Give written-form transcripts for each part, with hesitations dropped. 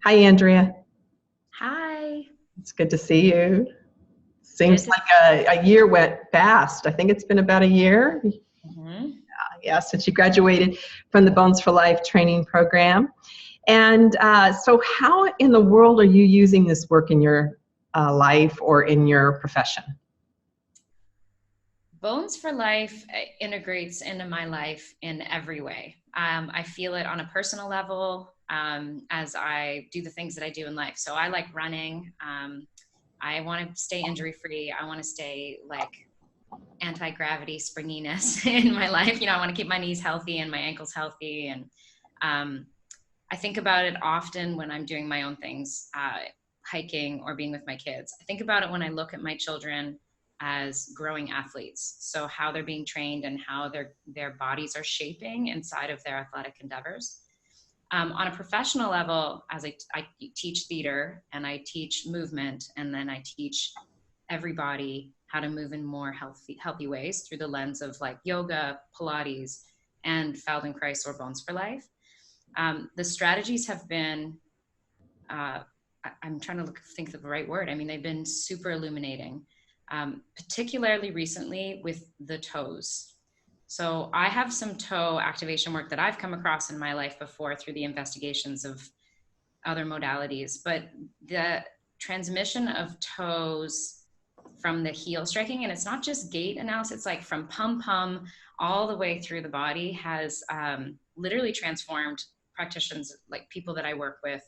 Hi, Andrea. Hi. It's good to see you. Good Seems to. like a year went fast. I think it's been about a year, Mhm. yeah, since you graduated from the Bones for Life training program. And so how in the world are you using this work in your life or in your profession? Bones for Life integrates into my life in every way. I feel it on a personal level as I do the things that I do in life. So I like running. I want to stay injury free. I want to stay like anti-gravity springiness in my life. I want to keep my knees healthy and my ankles healthy. And um, I think about it often when I'm doing my own things, hiking or being with my kids. I think about it when I look at my children as growing athletes. So how they're being trained and how their bodies are shaping inside of their athletic endeavors. On a professional level, as I teach theater and I teach movement, and then I teach everybody how to move in more healthy ways through the lens of like yoga, Pilates, and Feldenkrais or Bones for Life. The strategies have been, I'm trying to think of the right word. I mean, they've been super illuminating, particularly recently with the toes. So I have some toe activation work that I've come across in my life before through the investigations of other modalities, but the transmission of toes from the heel striking, and it's not just gait analysis, it's like from pum all the way through the body, has literally transformed practitioners, like people that I work with,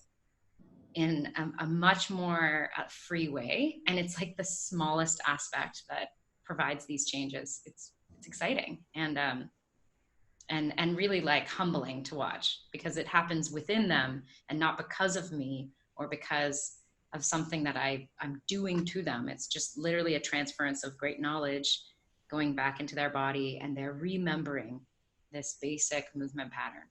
in a much more free way. And it's like the smallest aspect that provides these changes. It's exciting and really like humbling to watch, because it happens within them and not because of me or because of something that I'm doing to them. It's just literally a transference of great knowledge going back into their body, and they're remembering this basic movement pattern.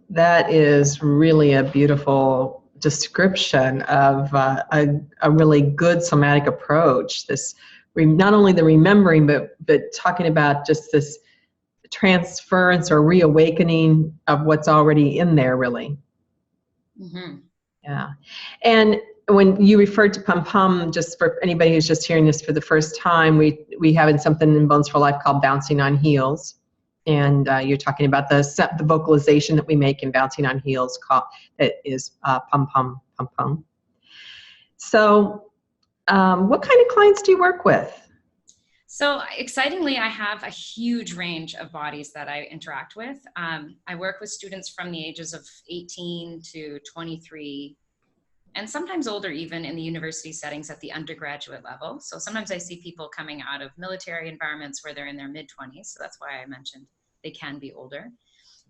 That is really a beautiful description of a really good somatic approach. This not only the remembering, but talking about just this transference or reawakening of what's already in there, really. Mm-hmm. Yeah. And when you referred to pum pum, just for anybody who's just hearing this for the first time, we have something in Bones for Life called bouncing on heels. And you're talking about the vocalization that we make in bouncing on heels, called that is pum pum pum pum. So, what kind of clients do you work with? So excitingly, I have a huge range of bodies that I interact with. I work with students from the ages of 18 to 23, and sometimes older, even in the university settings at the undergraduate level. So sometimes I see people coming out of military environments where they're in their mid-20s. So that's why I mentioned they can be older.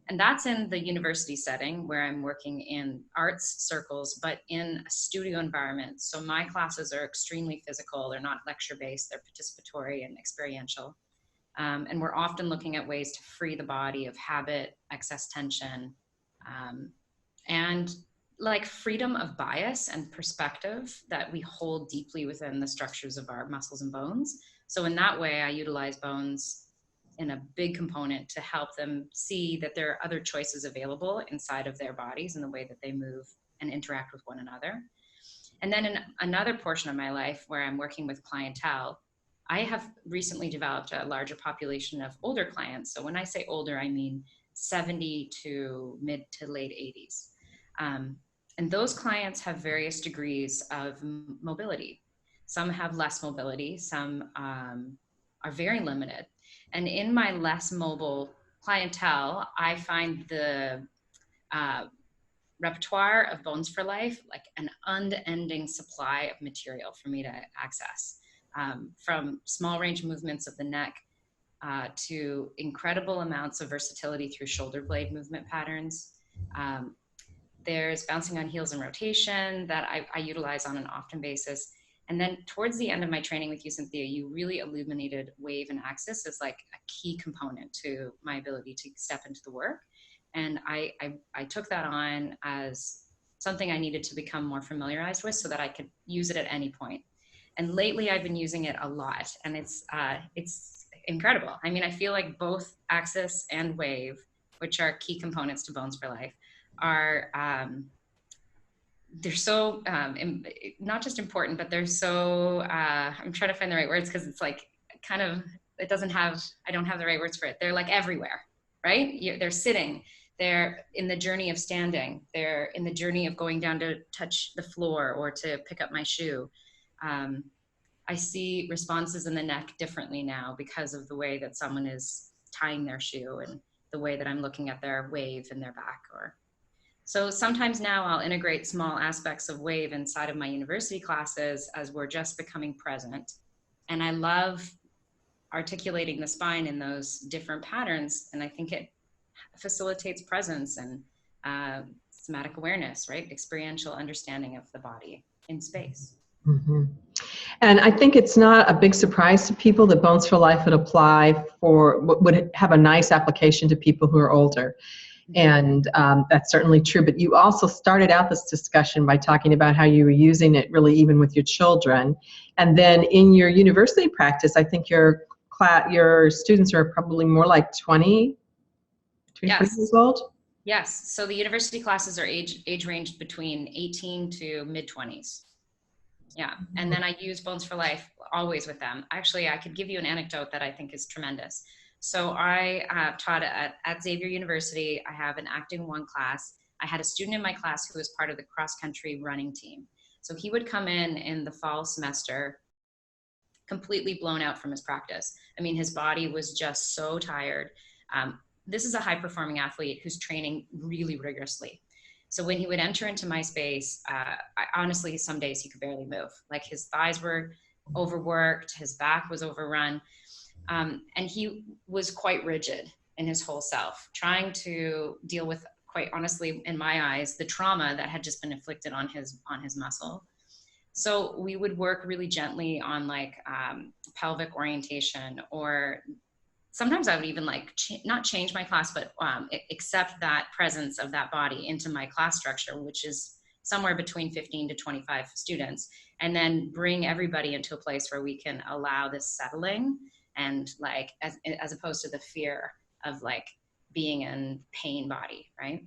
And that's in the university setting where I'm working in arts circles, but in a studio environment. So my classes are extremely physical. They're not lecture-based, they're participatory and experiential. And we're often looking at ways to free the body of habit, excess tension, um, and like freedom of bias and perspective that we hold deeply within the structures of our muscles and bones. So in that way, I utilize bones in a big component to help them see that there are other choices available inside of their bodies and the way that they move and interact with one another. And then in another portion of my life where I'm working with clientele, I have recently developed a larger population of older clients. So when I say older, I mean 70 to mid to late 80s. Um, and those clients have various degrees of mobility. Some have less mobility, some are very limited. And in my less mobile clientele, I find the uh, repertoire of Bones for Life like an unending supply of material for me to access, from small range movements of the neck to incredible amounts of versatility through shoulder blade movement patterns. Um, there's bouncing on heels and rotation that I utilize on an often basis. And then towards the end of my training with you, Cynthia, you really illuminated wave and axis as like a key component to my ability to step into the work. And I took that on as something I needed to become more familiarized with so that I could use it at any point. And lately I've been using it a lot, and it's incredible. I mean, I feel like both axis and wave, which are key components to Bones for Life, are they're so not just important, but they're so I'm trying to find the right words, because it's like kind of, it doesn't have, I don't have the right words for it. They're like everywhere, right? They're sitting, they're in the journey of standing, they're in the journey of going down to touch the floor or to pick up my shoe. I see responses in the neck differently now because of the way that someone is tying their shoe and the way that I'm looking at their wave in their back. Or so sometimes now I'll integrate small aspects of wave inside of my university classes as we're just becoming present. And I love articulating the spine in those different patterns. And I think it facilitates presence and somatic awareness, right? Experiential understanding of the body in space. Mm-hmm. And I think it's not a big surprise to people that Bones for Life would apply for, would have a nice application to people who are older. And that's certainly true. But you also started out this discussion by talking about how you were using it really even with your children. And then in your university practice, I think your students are probably more like 20 Yes. years old? Yes. So the university classes are age ranged between 18 to mid-20s. Yeah. And then I use Bones for Life always with them. Actually, I could give you an anecdote that I think is tremendous. So I taught at Xavier University. I have an Acting 1 class. I had a student in my class who was part of the cross-country running team. So he would come in the fall semester completely blown out from his practice. I mean, his body was just so tired. This is a high-performing athlete who's training really rigorously. So when he would enter into my space, honestly, some days he could barely move. Like his thighs were overworked, his back was overrun. And he was quite rigid in his whole self, trying to deal with, quite honestly, in my eyes, the trauma that had just been inflicted on his muscle. So we would work really gently on like pelvic orientation, or sometimes I would even like not change my class, but accept that presence of that body into my class structure, which is somewhere between 15 to 25 students, and then bring everybody into a place where we can allow this settling, and like as opposed to the fear of like being in pain body, right?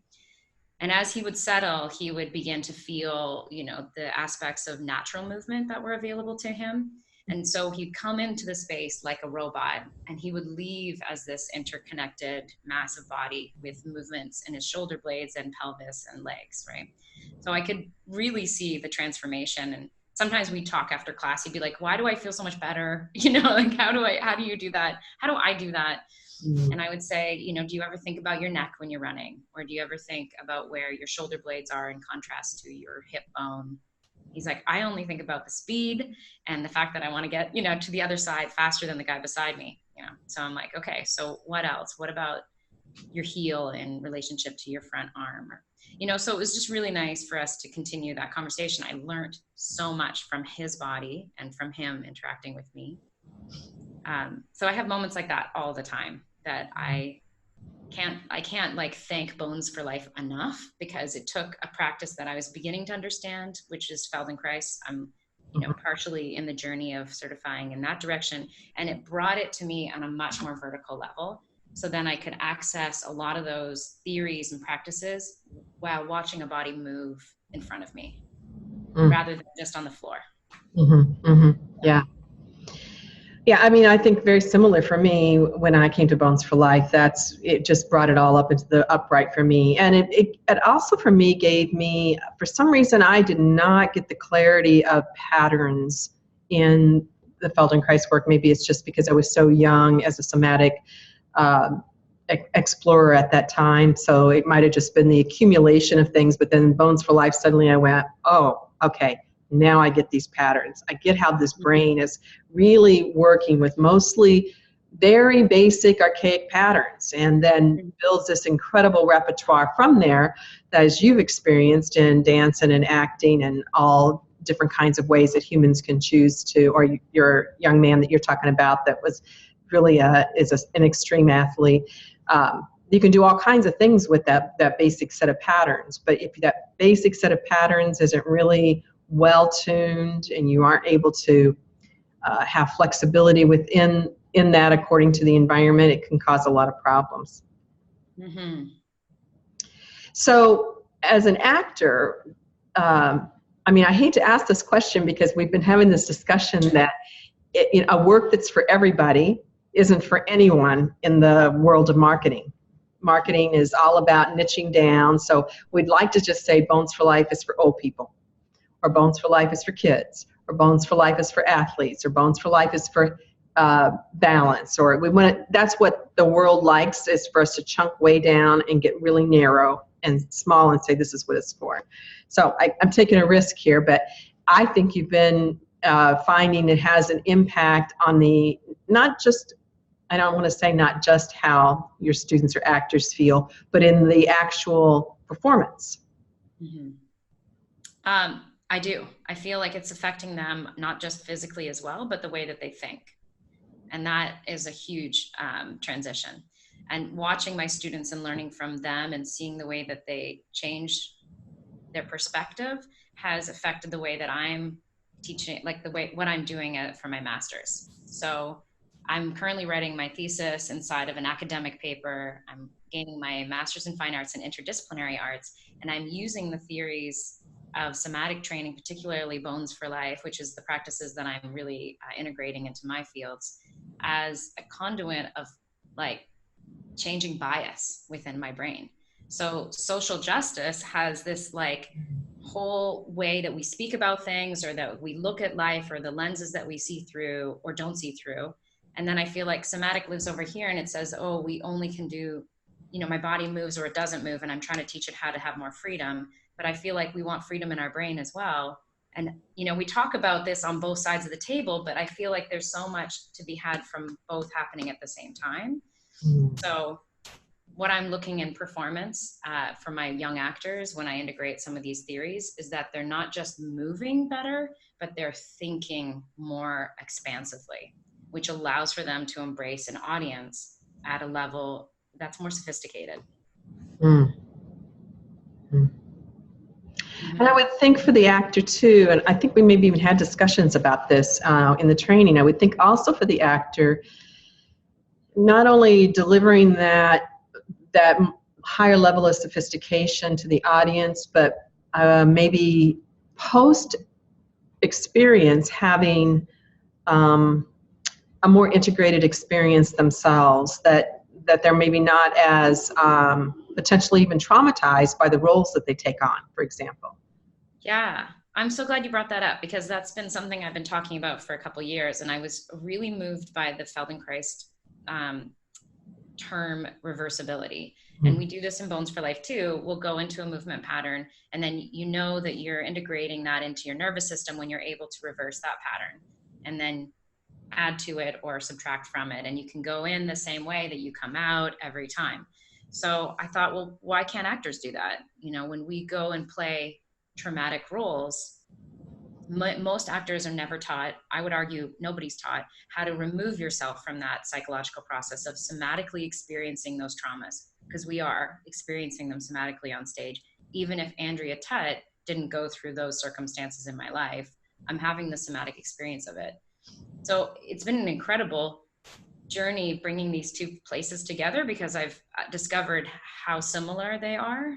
And as he would settle, he would begin to feel, you know, the aspects of natural movement that were available to him. And so he'd come into the space like a robot, and he would leave as this interconnected, massive body with movements in his shoulder blades and pelvis and legs, right? So I could really see the transformation. And sometimes we'd talk after class. He'd be like, why do I feel so much better? You know, like, how do you do that? How do I do that? Mm-hmm. And I would say, you know, do you ever think about your neck when you're running? Or do you ever think about where your shoulder blades are in contrast to your hip bone? He's like, I only think about the speed and the fact that I want to get, you know, to the other side faster than the guy beside me, you know? So I'm like, okay, so what else? What about your heel in relationship to your front arm? Or, you know, so it was just really nice for us to continue that conversation. I learned so much from his body and from him interacting with me. So I have moments like that all the time that I can't like thank Bones for Life enough, because it took a practice that I was beginning to understand, which is Feldenkrais. I'm, you know, partially in the journey of certifying in that direction, and it brought it to me on a much more vertical level. So then I could access a lot of those theories and practices while watching a body move in front of me, rather than just on the floor. Yeah. Yeah, I mean, I think very similar for me when I came to Bones for Life. It just brought it all up into the upright for me. And it also for me gave me, for some reason, I did not get the clarity of patterns in the Feldenkrais work. Maybe it's just because I was so young as a somatic explorer at that time. So it might have just been the accumulation of things. But then Bones for Life, suddenly I went, oh, okay. Now I get these patterns. I get how this brain is really working with mostly very basic archaic patterns, and then builds this incredible repertoire from there that, as you've experienced in dance and in acting and all different kinds of ways that humans can choose to, or your young man that you're talking about that was really an extreme athlete. You can do all kinds of things with that basic set of patterns, but if that basic set of patterns isn't really well-tuned and you aren't able to have flexibility within that according to the environment, it can cause a lot of problems. Mm-hmm. So as an actor, I mean, I hate to ask this question because we've been having this discussion that a work that's for everybody isn't for anyone in the world of marketing. Marketing is all about niching down. So we'd like to just say Bones for Life is for old people, or Bones for Life is for kids, or Bones for Life is for athletes, or Bones for Life is for balance. Or we want to, that's what the world likes, is for us to chunk way down and get really narrow and small and say this is what it's for. So I'm taking a risk here, but I think you've been finding it has an impact on the, not just, I don't want to say not just how your students or actors feel, but in the actual performance. Mm-hmm. I do. I feel like it's affecting them, not just physically as well, but the way that they think. And that is a huge transition. And watching my students and learning from them and seeing the way that they change their perspective has affected the way that I'm teaching, like what I'm doing for my master's. So I'm currently writing my thesis inside of an academic paper. I'm gaining my master's in fine arts and interdisciplinary arts, and I'm using the theories of somatic training, particularly Bones for Life, which is the practices that I'm really integrating into my fields, as a conduit of like changing bias within my brain. So social justice has this like whole way that we speak about things, or that we look at life, or the lenses that we see through or don't see through. And then I feel like somatic lives over here and it says, oh, we only can do, my body moves or it doesn't move, and I'm trying to teach it how to have more freedom. But I feel like we want freedom in our brain as well. And, we talk about this on both sides of the table, but I feel like there's so much to be had from both happening at the same time. So what I'm looking in performance for my young actors when I integrate some of these theories is that they're not just moving better, but they're thinking more expansively, which allows for them to embrace an audience at a level that's more sophisticated. Mm. Mm. And I would think for the actor too, and I think we maybe even had discussions about this in the training, I would think also for the actor, not only delivering that higher level of sophistication to the audience, but maybe post experience having a more integrated experience themselves, that they're maybe not as potentially even traumatized by the roles that they take on, for example. Yeah, I'm so glad you brought that up, because that's been something I've been talking about for a couple of years, and I was really moved by the Feldenkrais term reversibility. And we do this in Bones for Life too. We'll go into a movement pattern, and then that you're integrating that into your nervous system when you're able to reverse that pattern and then add to it or subtract from it. And you can go in the same way that you come out every time. So I thought, well, why can't actors do that? When we go and play traumatic roles, most actors are never taught, I would argue nobody's taught, how to remove yourself from that psychological process of somatically experiencing those traumas, because we are experiencing them somatically on stage. Even if Andrea Tutt didn't go through those circumstances in my life, I'm having the somatic experience of it. So it's been an incredible journey bringing these two places together, because I've discovered how similar they are,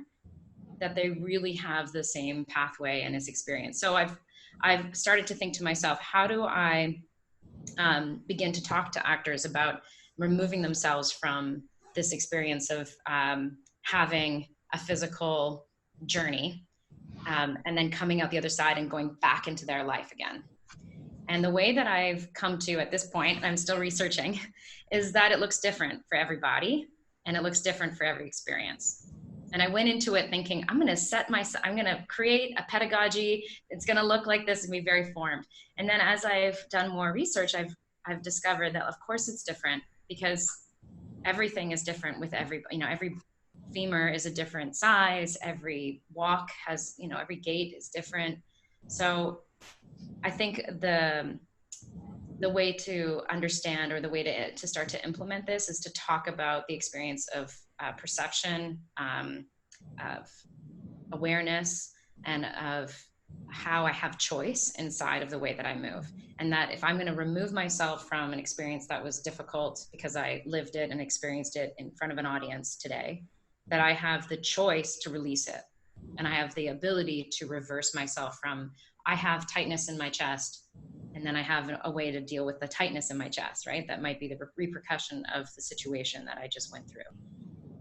that they really have the same pathway and this experience. So I've started to think to myself, how do I begin to talk to actors about removing themselves from this experience of having a physical journey and then coming out the other side and going back into their life again. And the way that I've come to at this point, and I'm still researching, is that it looks different for everybody and it looks different for every experience. And I went into it thinking, I'm going to create a pedagogy. It's going to look like this and be very formed. And then as I've done more research, I've discovered that of course it's different, because everything is different with every femur is a different size. Every walk has, every gait is different. So I think the way to understand, or the way to start to implement this, is to talk about the experience of perception, of awareness, and of how I have choice inside of the way that I move. And that if I'm going to remove myself from an experience that was difficult because I lived it and experienced it in front of an audience today, that I have the choice to release it. And I have the ability to reverse myself from, I have tightness in my chest, and then I have a way to deal with the tightness in my chest, right? That might be the repercussion of the situation that I just went through.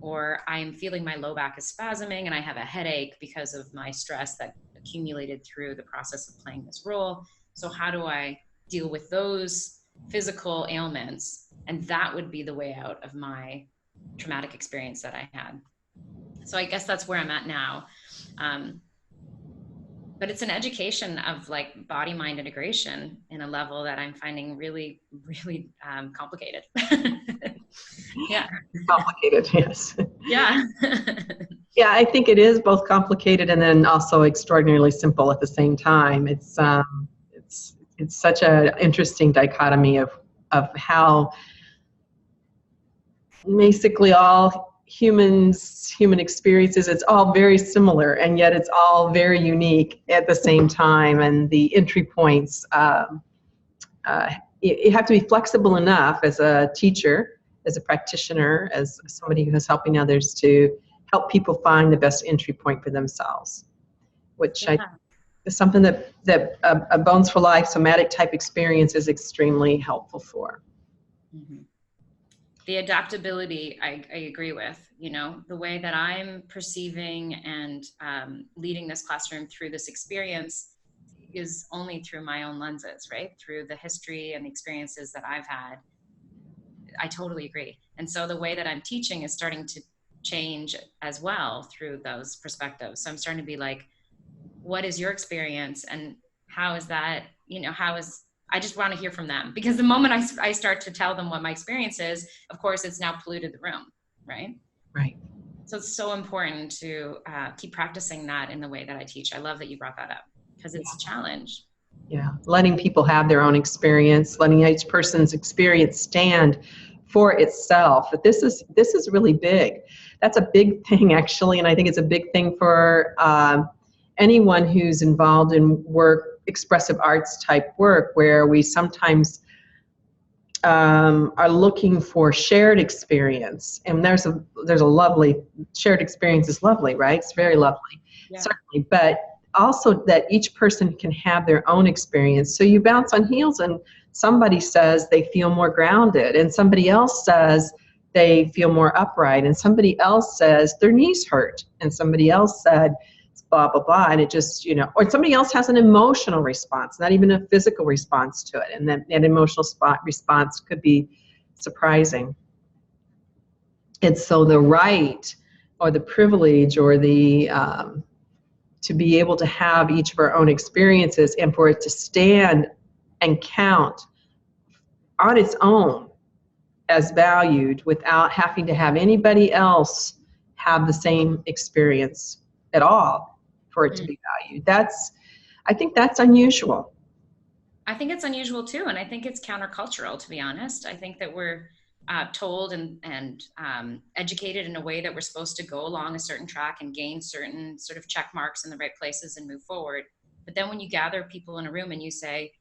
Or I'm feeling my low back is spasming and I have a headache because of my stress that accumulated through the process of playing this role. So how do I deal with those physical ailments? And that would be the way out of my traumatic experience that I had. So I guess that's where I'm at now. But it's an education of like body mind integration in a level that I'm finding really, really complicated. Yeah. Complicated, yes. Yeah. Yeah, I think it is both complicated and then also extraordinarily simple at the same time. It's such an interesting dichotomy of how basically all human experiences, it's all very similar, and yet it's all very unique at the same time. And the entry points, you have to be flexible enough as a teacher, as a practitioner, as somebody who is helping others to help people find the best entry point for themselves, which Yeah. is something that a Bones for Life somatic type experience is extremely helpful for. Mm-hmm. The adaptability, I agree with, you know, the way that I'm perceiving and leading this classroom through this experience is only through my own lenses, right? Through the history and the experiences that I've had. I totally agree. And so the way that I'm teaching is starting to change as well through those perspectives. So I'm starting to be like, what is your experience and how is that, you know, I just want to hear from them, because the moment I start to tell them what my experience is, of course, it's now polluted the room, right? Right. So it's so important to keep practicing that in the way that I teach. I love that you brought that up because it's a challenge. Yeah, letting people have their own experience, letting each person's experience stand for itself. But this is really big. That's a big thing, actually, and I think it's a big thing for anyone who's involved in expressive arts type work, where we sometimes are looking for shared experience. And there's a lovely shared experience is lovely, right? It's very lovely, certainly, but also that each person can have their own experience. So you bounce on heels and somebody says they feel more grounded, and somebody else says they feel more upright, and somebody else says their knees hurt, and somebody else said blah, blah, blah. And it just, you know, or somebody else has an emotional response, not even a physical response to it. And that emotional response could be surprising. And so the right or the privilege or the, to be able to have each of our own experiences and for it to stand and count on its own as valued without having to have anybody else have the same experience at all for it to be valued. I think that's unusual. I think it's unusual too. And I think it's countercultural, to be honest. I think that we're told and educated in a way that we're supposed to go along a certain track and gain certain sort of check marks in the right places and move forward. But then when you gather people in a room and you say,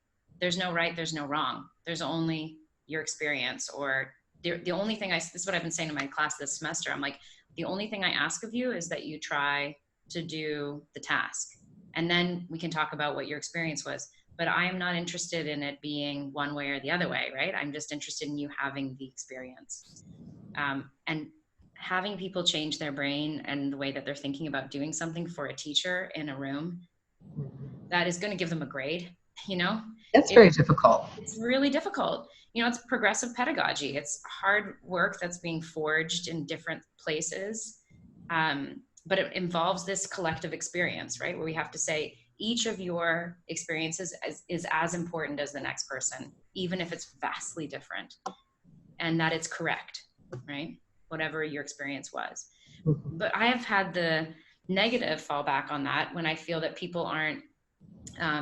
there's no right, there's no wrong, there's only your experience, or the only thing this is what I've been saying to my class this semester. I'm like, the only thing I ask of you is that you try to do the task. And then we can talk about what your experience was. But I am not interested in it being one way or the other way, right? I'm just interested in you having the experience. And having people change their brain and the way that they're thinking about doing something for a teacher in a room, that is going to give them a grade, you know? That's very difficult. It's really difficult. You know, it's progressive pedagogy. It's hard work that's being forged in different places. But it involves this collective experience, right? Where we have to say each of your experiences is as important as the next person, even if it's vastly different, and that it's correct, right? Whatever your experience was. But I have had the negative fallback on that when I feel that people aren't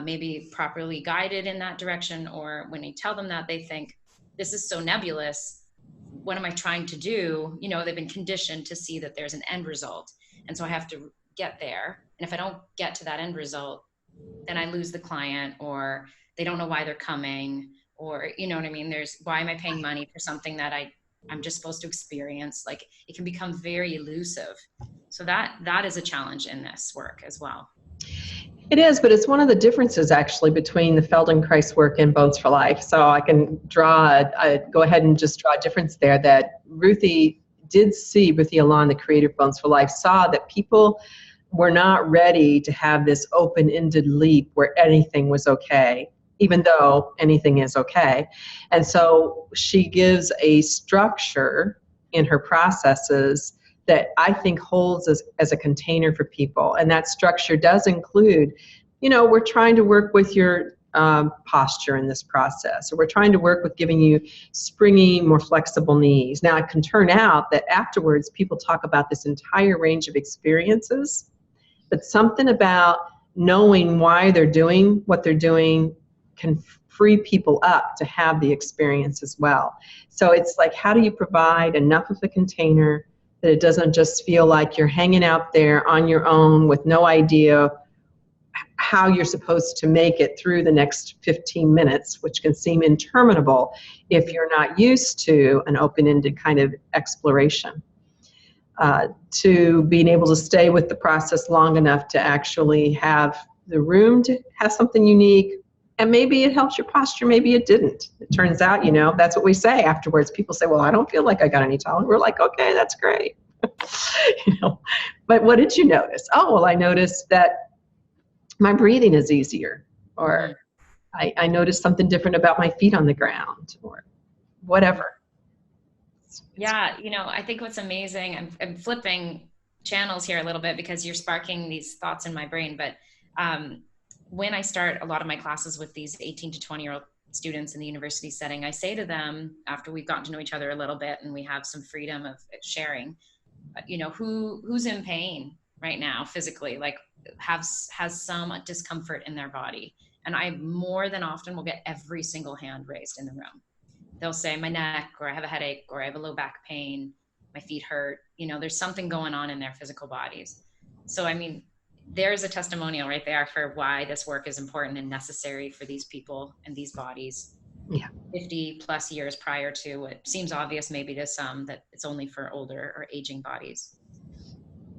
maybe properly guided in that direction, or when I tell them that, they think this is so nebulous. What am I trying to do? You know, they've been conditioned to see that there's an end result. And so I have to get there. And if I don't get to that end result, then I lose the client, or they don't know why they're coming, or, you know what I mean? Why am I paying money for something that I'm just supposed to experience. Like, it can become very elusive. So that is a challenge in this work as well. It is, but it's one of the differences actually between the Feldenkrais work and Bones for Life. So I can go ahead and just draw a difference there, that Ruthie Alon, the creator of Bones for Life, saw that people were not ready to have this open-ended leap where anything was okay, even though anything is okay. And so she gives a structure in her processes that I think holds as a container for people. And that structure does include, we're trying to work with your posture in this process, or we're trying to work with giving you springy, more flexible knees. Now, it can turn out that afterwards people talk about this entire range of experiences, but something about knowing why they're doing what they're doing can free people up to have the experience as well. So it's like, how do you provide enough of a container that it doesn't just feel like you're hanging out there on your own with no idea how you're supposed to make it through the next 15 minutes, which can seem interminable if you're not used to an open-ended kind of exploration. To being able to stay with the process long enough to actually have the room to have something unique. And maybe it helps your posture, maybe it didn't. It turns out, that's what we say afterwards. People say, well, I don't feel like I got any taller. We're like, okay, that's great. But what did you notice? Oh, well, I noticed that my breathing is easier, or I noticed something different about my feet on the ground, or whatever. Yeah, I think what's amazing, I'm flipping channels here a little bit because you're sparking these thoughts in my brain, but when I start a lot of my classes with these 18 to 20-year-old students in the university setting, I say to them, after we've gotten to know each other a little bit and we have some freedom of sharing, who's in pain right now physically, like has some discomfort in their body. And I more than often will get every single hand raised in the room. They'll say my neck, or I have a headache, or I have a low back pain, my feet hurt. There's something going on in their physical bodies. So, I mean, there's a testimonial right there for why this work is important and necessary for these people and these bodies. Yeah. 50 plus years prior to what seems obvious maybe to some, that it's only for older or aging bodies.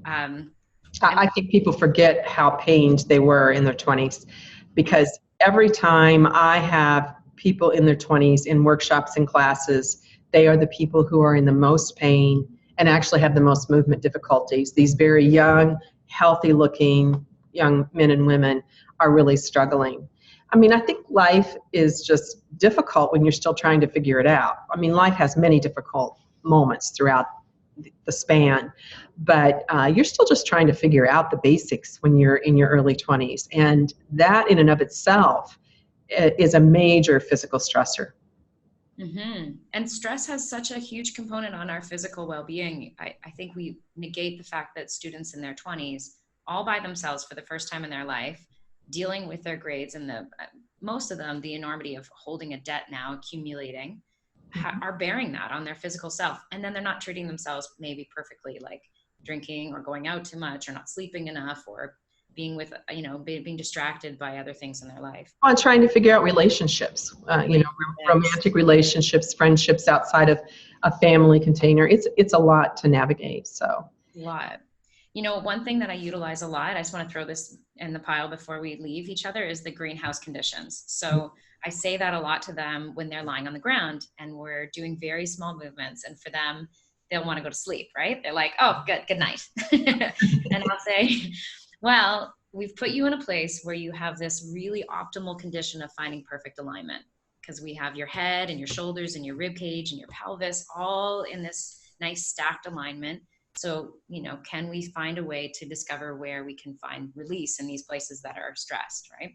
I think people forget how pained they were in their 20s, because every time I have people in their 20s in workshops and classes, they are the people who are in the most pain and actually have the most movement difficulties. These very young, healthy looking young men and women are really struggling. I mean, I think life is just difficult when you're still trying to figure it out. I mean, life has many difficult moments throughout the span, but you're still just trying to figure out the basics when you're in your early 20s. And that in and of itself is a major physical stressor. Mm-hmm. And stress has such a huge component on our physical well-being. I think we negate the fact that students in their 20s, all by themselves for the first time in their life, dealing with their grades and most of them, the enormity of holding a debt now, accumulating, are bearing that on their physical self. And then they're not treating themselves maybe perfectly, like drinking or going out too much or not sleeping enough or being with, being distracted by other things in their life. On trying to figure out relationships, romantic relationships, friendships outside of a family container. It's a lot to navigate. So a lot. One thing that I utilize a lot, I just want to throw this in the pile before we leave each other, is the greenhouse conditions. So I say that a lot to them when they're lying on the ground and we're doing very small movements. And for them, they'll want to go to sleep, right? They're like, oh, good night. And I'll say, well, we've put you in a place where you have this really optimal condition of finding perfect alignment, because we have your head and your shoulders and your rib cage and your pelvis all in this nice stacked alignment. So, can we find a way to discover where we can find release in these places that are stressed, right?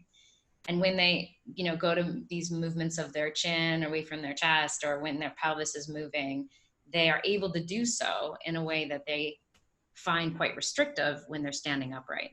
And when they, go to these movements of their chin away from their chest, or when their pelvis is moving, they are able to do so in a way that they find quite restrictive when they're standing upright.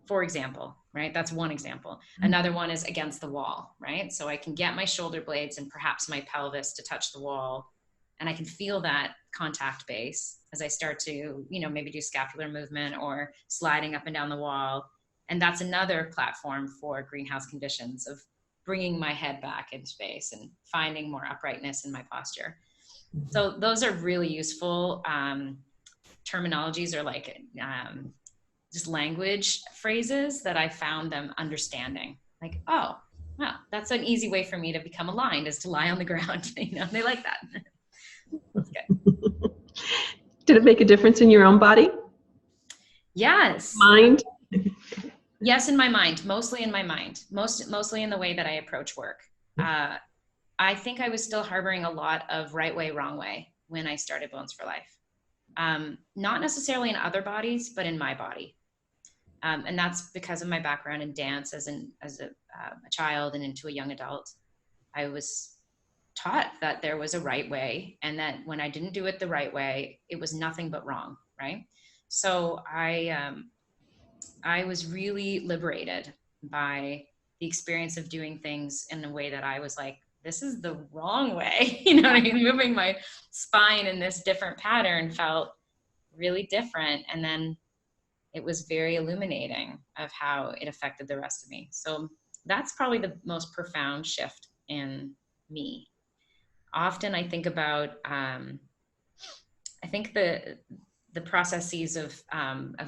For example, right? That's one example. Another one is against the wall, right? So I can get my shoulder blades and perhaps my pelvis to touch the wall, and I can feel that contact base as I start to, maybe do scapular movement or sliding up and down the wall. And that's another platform for greenhouse conditions of bringing my head back in space and finding more uprightness in my posture. So those are really useful terminologies, or like just language phrases that I found them understanding. Like, oh, wow, that's an easy way for me to become aligned, is to lie on the ground. They like that. That's good. Did it make a difference in your own body? Yes. Mind? Yes, in my mind, mostly in my mind, mostly in the way that I approach work. I think I was still harboring a lot of right way, wrong way when I started Bones for Life. Not necessarily in other bodies, but in my body. And that's because of my background in dance as a child and into a young adult. I was taught that there was a right way, and that when I didn't do it the right way, it was nothing but wrong, right? So I was really liberated by the experience of doing things in a way that I was like, this is the wrong way. You know what I mean? Moving my spine in this different pattern felt really different. And then it was very illuminating of how it affected the rest of me. So that's probably the most profound shift in me. Often I think about, I think the processes of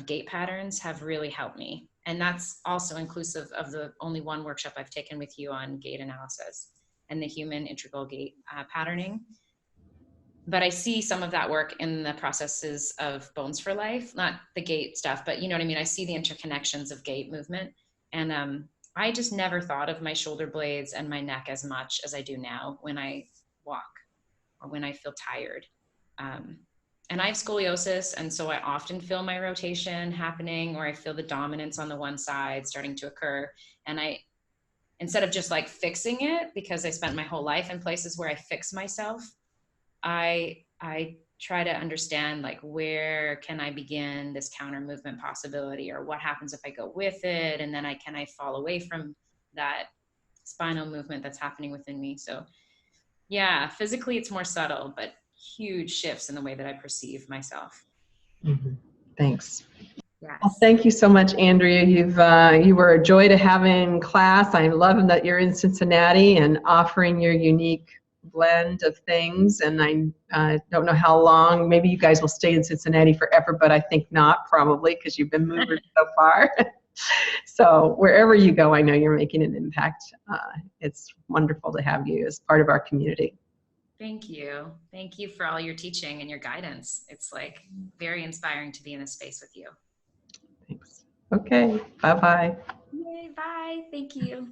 gait patterns have really helped me. And that's also inclusive of the only one workshop I've taken with you on gait analysis and the human integral gait patterning. But I see some of that work in the processes of Bones for Life, not the gait stuff, but you know what I mean? I see the interconnections of gait movement. And I just never thought of my shoulder blades and my neck as much as I do now when I walk or when I feel tired. And I have scoliosis, and so I often feel my rotation happening, or I feel the dominance on the one side starting to occur. And instead of just like fixing it, because I spent my whole life in places where I fix myself, I try to understand, like, where can I begin this counter movement possibility, or what happens if I go with it, and then can I fall away from that spinal movement that's happening within me. So yeah, physically it's more subtle, but huge shifts in the way that I perceive myself. Mm-hmm. Thanks. Yes. Well, thank you so much, Andrea. You were a joy to have in class. I love that you're in Cincinnati and offering your unique blend of things. And I don't know how long. Maybe you guys will stay in Cincinnati forever, but I think not, probably, because you've been moving so far. So wherever you go, I know you're making an impact. It's wonderful to have you as part of our community. Thank you. Thank you for all your teaching and your guidance. It's like very inspiring to be in this space with you. Thanks. Okay. Bye-bye. Yay, bye. Thank you.